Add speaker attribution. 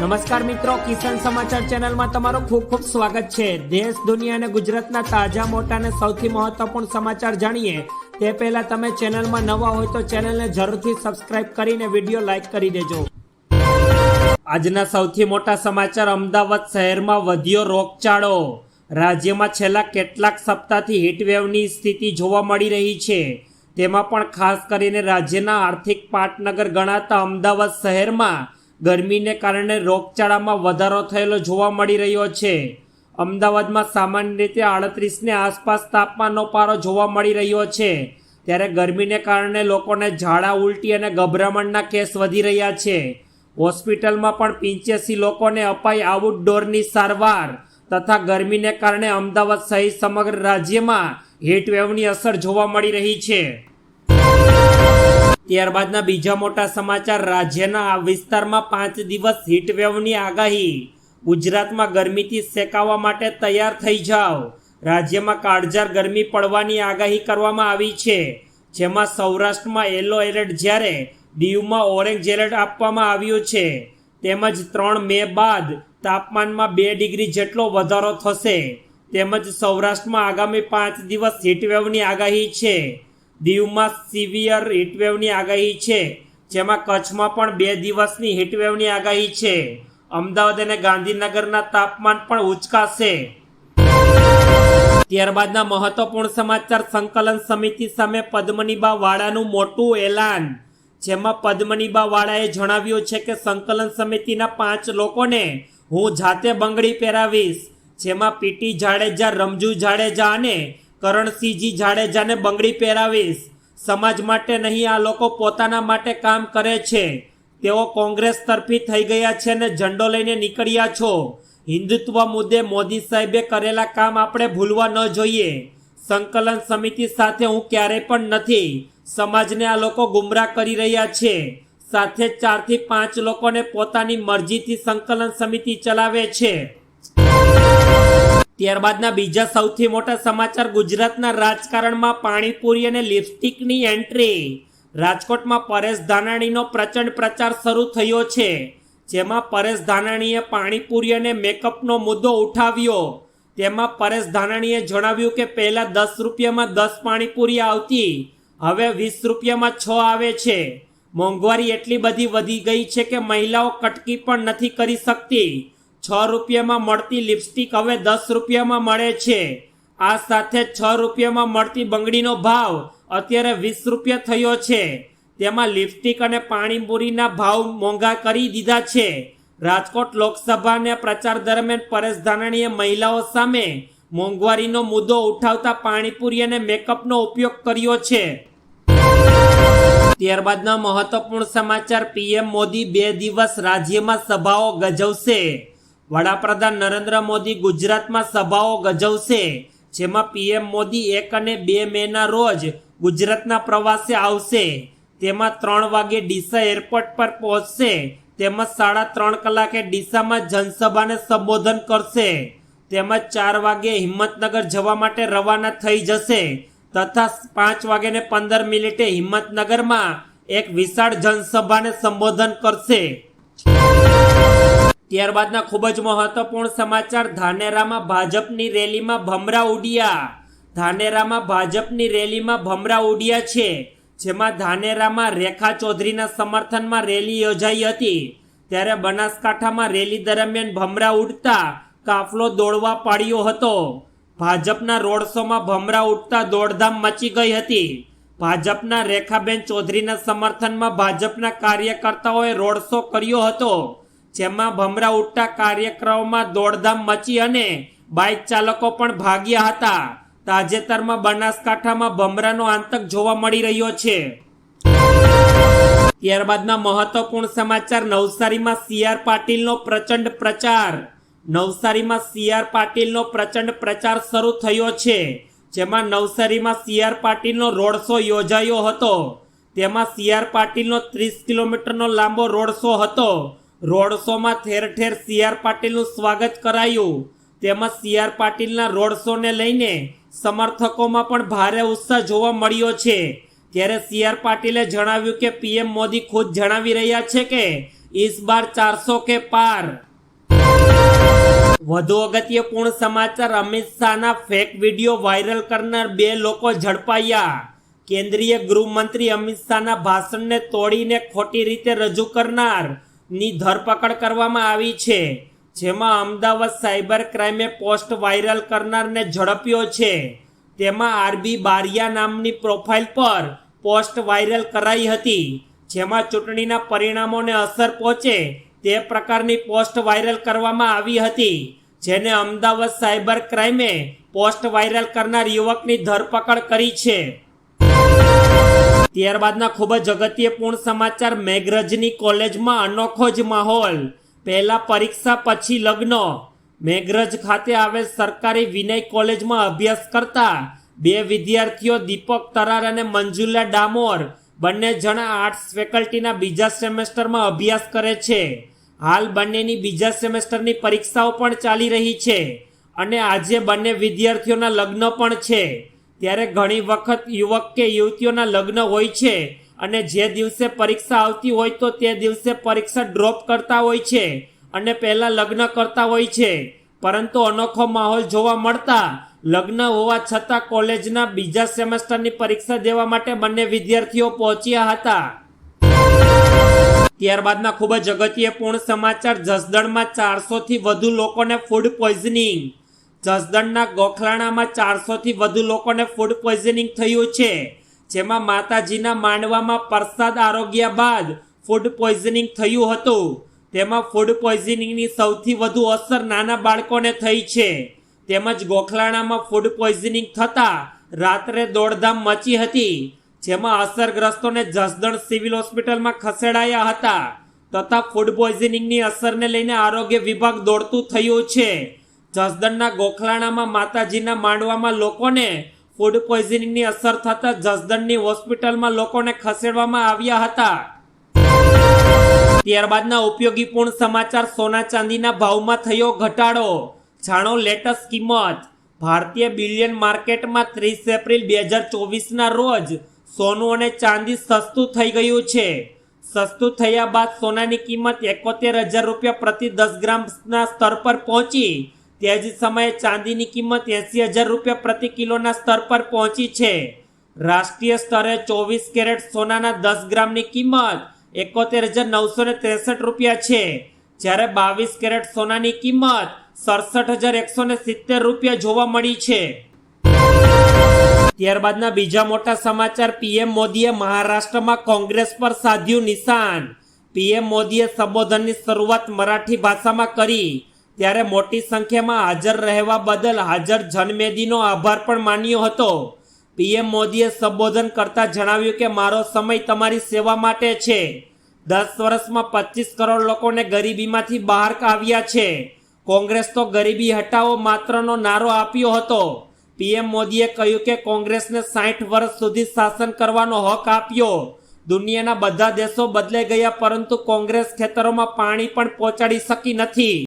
Speaker 1: નમસ્કાર મિત્રો, કિસાન સમાચાર ચેનલમાં તમારું ખૂબ ખૂબ સ્વાગત છે। દેશ, દુનિયા અને ગુજરાતના તાજા, મોટા અને સૌથી મહત્વપૂર્ણ સમાચાર જાણીએ તે પહેલા તમે ચેનલમાં નવા હોય તો ચેનલને જરૂરથી સબસ્ક્રાઇબ કરીને વિડીયો લાઈક કરી દેજો। આજના સૌથી મોટા સમાચાર। અમદાવાદ શહેરમાં વધ્યો રોગચાળો। રાજ્યમાં છેલ્લા કેટલાક સપ્તાહથી હીટવેવની સ્થિતિ જોવા મળી રહી છે। તેમાં પણ ખાસ કરીને રાજ્યના આર્થિક પાટનગર ગણાતા અમદાવાદ શહેરમાં ગરમીને કારણે રોગચાળામાં વધારો થયેલો જોવા મળી રહ્યો છે। અમદાવાદમાં સામાન્ય રીતે 38ની આસપાસ તાપમાનનો પારો જોવા મળી રહ્યો છે, ત્યારે ગરમીને કારણે લોકોને ઝાડા, ઉલટી અને ગભરામણના કેસ વધી રહ્યા છે। હોસ્પિટલમાં પણ 85 લોકોને અપાઈ આઉટડોરની સારવાર તથા ગરમીને કારણે અમદાવાદ સહિત સમગ્ર રાજ્યમાં હીટવેવની અસર જોવા મળી રહી છે। ત્યારબાદના બીજા મોટા સમાચાર। રાજ્યના આ વિસ્તારમાં 5 દિવસ હીટવેવની આગાહી। ગુજરાતમાં ગરમીથી સેકાવા માટે તૈયાર થઈ જાઓ। રાજ્યમાં કાળઝાળ ગરમી પડવાની આગાહી કરવામાં આવી છે, જેમાં સૌરાષ્ટ્રમાં યલો એલર્ટ જ્યારે દીવમાં ઓરેન્જ એલર્ટ આપવામાં આવ્યું છે। તેમજ 3 મે બાદ તાપમાનમાં 2 ડિગ્રી જેટલો વધારો થશે। તેમજ સૌરાષ્ટ્રમાં આગામી 5 દિવસ હીટવેવની આગાહી છે। દીવમાં સિવિયર હીટવેવની આગાહી છે, જેમાં કચ્છમાં પણ 2 દિવસની હીટવેવની આગાહી છે। અમદાવાદ અને ગાંધીનગરના તાપમાન પણ ઉચકાશે। ત્યારબાદના મહત્વપૂર્ણ સમાચાર। સંકલન સમિતિ સામે પદ્મનીબા વાળાનું મોટું એલાન, જેમાં પદ્મનીબા વાળાએ જણાવ્યું છે કે સંકલન સમિતિના 5 લોકોને હું જાતે બંગડી પહેરાવીશ, જેમાં પીટી જાડેજા, રમજુ જાડેજા અને કરણસિંહજી જાડેજાને બંગડી પહેરાવીશ। સમાજ માટે નહીં, આ લોકો પોતાના માટે કામ કરે છે। તેઓ કોંગ્રેસ તરફી થઈ ગયા છે અને ઝંડો લઈને નીકળ્યા છો। હિન્દુત્વ મુદ્દે મોદી સાહેબે કરેલા કામ આપણે ભૂલવા ન જોઈએ। સંકલન સમિતિ સાથે હું ક્યારેય પણ નથી। સમાજને આ લોકો ગુમરાહ કરી રહ્યા છે। સાથે 4 થી 5 લોકોને પોતાની મરજીથી સંકલન સમિતિ ચલાવે છે। ત્યારબાદના બીજા સૌથી મોટા સમાચાર। ગુજરાતના રાજકારણમાં પાણીપુરી અને લિપસ્ટિકની એન્ટ્રી। રાજકોટમાં પરેશ ધાનાણીનો પ્રચંડ પ્રચાર શરૂ થયો છે, જેમાં પરેશ ધાનાણીએ પાણીપુરી અને મેકઅપનો મુદ્દો ઉઠાવ્યો। તેમાં પરેશ ધાનાણીએ જણાવ્યું કે પહેલા 10 રૂપિયામાં 10 પાણીપુરી આવતી, હવે 20 રૂપિયામાં 6 આવે છે। મોંઘવારી એટલી બધી વધી ગઈ છે કે મહિલાઓ કટકી પણ નથી કરી શકતી। 6 રૂપિયામાં મળતી લિપસ્ટિક હવે 10 રૂપિયામાં મળે છે। આ સાથે 6 રૂપિયામાં મળતી બંગડીનો ભાવ અત્યારે 20 રૂપિયા થયો છે। તેમાં લિપસ્ટિક અને પાણીપુરીના ભાવ મોંઘા કરી દીધા છે। રાજકોટ લોકસભાના પ્રચાર દરમિયાન પરેશ ધાનાણીએ મહિલાઓ સામે મોંઘવારીનો મુદ્દો ઉઠાવતા પાણીપુરી અને મેકઅપનો ઉપયોગ કર્યો છે। ત્યારબાદના મહત્વપૂર્ણ સમાચાર। પીએમ મોદી 2 દિવસ રાજ્યમાં સભાઓ ગજવશે। વડાપ્રધાન નરેન્દ્ર મોદી ગુજરાતમાં સભાઓ ગજવશે, જેમાં પીએમ મોદી 1 અને 2 મેના રોજ ગુજરાતના પ્રવાસે આવશે। તેમાં 3 વાગે ડીસા એરપોર્ટ પર પહોંચશે, તેમજ 3:30 કલાકે ડીસામાં જનસભાને સંબોધન કરશે। તેમજ 4 વાગે હિંમતનગર જવા માટે રવાના થઈ જશે તથા 5:15 હિંમતનગરમાં એક વિશાળ જનસભાને સંબોધન કરશે। ત્યારબાદના ખૂબ જ મહત્વપૂર્ણ સમાચાર। ધાનેરામાં ભાજપની રેલીમાં ભમરા ઉડ્યા। ધાનેરામાં ભાજપની રેલીમાં ભમરા ઉડ્યા છે, જેમાં ધાનેરામાં રેખા ચૌધરીના સમર્થનમાં રેલી યોજાઈ હતી, ત્યારે બનાસકાંઠામાં રેલી દરમિયાન ભમરા ઉડતા કાફલો દોડવા પાડ્યો હતો। ભાજપના રોડ શોમાં ભમરા ઉડતા દોડધામ મચી ગઈ હતી। ભાજપના રેખાબેન ચૌધરીના સમર્થનમાં ભાજપના કાર્યકર્તાઓએ રોડ શો કર્યો હતો, જેમાં ભમરા ઉડતા કાર્યક્રમોમાં દોડધામ મચી અને બાઇક ચાલકો પણ ભાગ્યા હતા। તાજેતરમાં બનાસકાંઠામાં ભમરાનો આતંક જોવા મળી રહ્યો છે। ત્યારબાદના મહત્વપૂર્ણ સમાચાર। નવસારીમાં CR પાટીલનો પ્રચંડ પ્રચાર। નવસારીમાં CR પાટીલનો પ્રચંડ પ્રચાર શરૂ થયો છે, જેમાં નવસારીમાં CR પાટીલનો રોડ શો યોજાયો હતો। તેમાં CR પાટીલનો 30 કિલોમીટરનો લાંબો રોડ શો હતો। રોડ શોમાં ઠેર ઠેર CR પાટીલનું સ્વાગત કરાયું। તેમજ CR પાટીલના રોડ શોને લઈને સમર્થકોમાં પણ ભારે ઉત્સાહ જોવા મળ્યો છે। ત્યારે CR પાટીલે જણાવ્યું કે પીએમ મોદી ખુદ જણાવી રહ્યા છે કે इस बार 400 के पार। વધુ અગત્યપૂર્ણ સમાચાર, અમિત શાહના ફેક વિડીયો વાયરલ કરનાર 2 લોકો ઝડપાયા। કેન્દ્રીય ગૃહમંત્રી અમિત શાહના ભાષણને તોડીને ખોટી રીતે રજૂ કરનારની ધરપકડ કરવામાં આવી છે, જેમાં અમદાવાદ સાયબર ક્રાઇમે પોસ્ટ વાયરલ કરનારને ઝડપ્યો છે। તેમાં આરબી બારિયા નામની પ્રોફાઇલ પર પોસ્ટ વાયરલ કરાઈ હતી, જેમાં ચૂંટણીના પરિણામોને અસર પહોંચે તે પ્રકારની પોસ્ટ વાયરલ કરવામાં આવી હતી, જેને અમદાવાદ સાયબર ક્રાઇમે પોસ્ટ વાયરલ કરનાર યુવકની ધરપકડ કરી છે। ત્યારબાદના ખૂબ જ અગત્યપૂર્ણ સમાચાર, મેઘરજની કોલેજમાં અનોખો જ માહોલ, પહેલા પરીક્ષા પછી લગ્ન। મેઘરજ ખાતે આવેલ સરકારી વિનય કોલેજમાં અભ્યાસ કરતા 2 વિદ્યાર્થીઓ દીપક તરાર અને મંજુલા ડામોર બંને જણા આર્ટ્સ ફેકલ્ટીના બીજા સેમેસ્ટરમાં અભ્યાસ કરે છે। હાલ બંનેની બીજા સેમેસ્ટરની પરીક્ષાઓ પણ ચાલી રહી છે અને આજે બંને વિદ્યાર્થીઓના લગ્ન પણ છે। ત્યારે ઘણી વખત યુવક કે યુવતીઓના લગ્ન હોય છે અને જે દિવસે પરીક્ષા આવતી હોય તો તે દિવસે પરીક્ષા ડ્રોપ કરતા હોય છે અને પહેલા લગ્ન કરતા હોય છે, પરંતુ અનોખો માહોલ જોવા મળતા લગ્ન હોવા છતાં કોલેજના બીજા સેમેસ્ટરની પરીક્ષા દેવા માટે બંને વિદ્યાર્થીઓ પહોંચ્યા હતા। ત્યારબાદના ખૂબ જ અગત્યપૂર્ણ સમાચાર, જસદણમાં 400થી વધુ લોકોને ફૂડ પોઈઝનિંગ। જસદણના ગોખલાણામાં 400થી વધુ લોકોને ફૂડ પોઈઝનિંગ થયું છે, જેમાં માતાજીના માંડવામાં પ્રસાદ આરોગ્યા બાદ ફૂડ પોઈઝનિંગ થયું હતું। તેમાં ફૂડ પોઈઝનિંગની સૌથી વધુ અસર નાના બાળકોને થઈ છે, તેમજ ગોખલાણામાં ફૂડ પોઈઝનિંગ થતાં રાત્રે દોડધામ મચી હતી, જેમાં અસરગ્રસ્તોને જસદણ સિવિલ હોસ્પિટલમાં ખસેડાયા હતા તથા ફૂડ પોઈઝનિંગની અસરને લઈને આરોગ્ય વિભાગ દોડતું થયું છે। જસદણના ગોખલાણામાં માતાજીના માંડવામાં લોકોને ફૂડ પોઈઝનિંગની અસર થતાં જસદણની હોસ્પિટલમાં લોકોને ખસેડવામાં આવ્યા હતા। ત્યારબાદના ઉપયોગીપૂર્ણ સમાચાર, સોના ચાંદીના ભાવમાં થયો ઘટાડો, જાણો લેટેસ્ટ કિંમત। ભારતીય બુલિયન માર્કેટમાં 30 એપ્રિલ 2024ના રોજ સોનું અને ચાંદી સસ્તું થઈ ગયું છે। સસ્તું થયા બાદ સોનાની કિંમત 71,000 રૂપિયા પ્રતિ 10 ગ્રામના સ્તર પર પહોંચી, તે જ સમયે ચાંદીની કિંમત 80,000 રૂપિયા પ્રતિ કિલોના સ્તર પર પહોંચી છે। રાષ્ટ્રીય સ્તરે 24 કેરેટ સોનાના 10 ગ્રામની કિંમત 71,963 રૂપિયા છે, જ્યારે 22 કેરેટ સોનાની કિંમત 67,170 રૂપિયા જોવા મળી છે। ત્યારબાદના બીજા મોટા સમાચાર, પીએમ મોદીએ મહારાષ્ટ્રમાં કોંગ્રેસ પર સાધ્યું નિશાન। પીએમ મોદીએ સંબોધનની શરૂઆત મરાઠી ભાષામાં કરી, ત્યારે મોટી સંખ્યામાં હાજર રહેવા બદલ હાજર જનમેદીનો આભાર પણ માન્યો હતો। પીએમ મોદીએ સંબોધન કરતા જણાવ્યું કે મારો સમય તમારી સેવા માટે છે। 10 વર્ષમાં 25 કરોડ લોકોને ગરીબીમાંથી બહાર કાઢ્યા છે। કોંગ્રેસ તો ગરીબી હટાવો માત્રનો નારો આપ્યો હતો। પીએમ મોદીએ કહ્યું કે કોંગ્રેસને 60 વર્ષ સુધી શાસન કરવાનો હક આપ્યો। દુનિયાના બધા દેશો બદલાઈ ગયા, પરંતુ કોંગ્રેસ ખેતરોમાં પાણી પણ પહોંચાડી શકી નથી।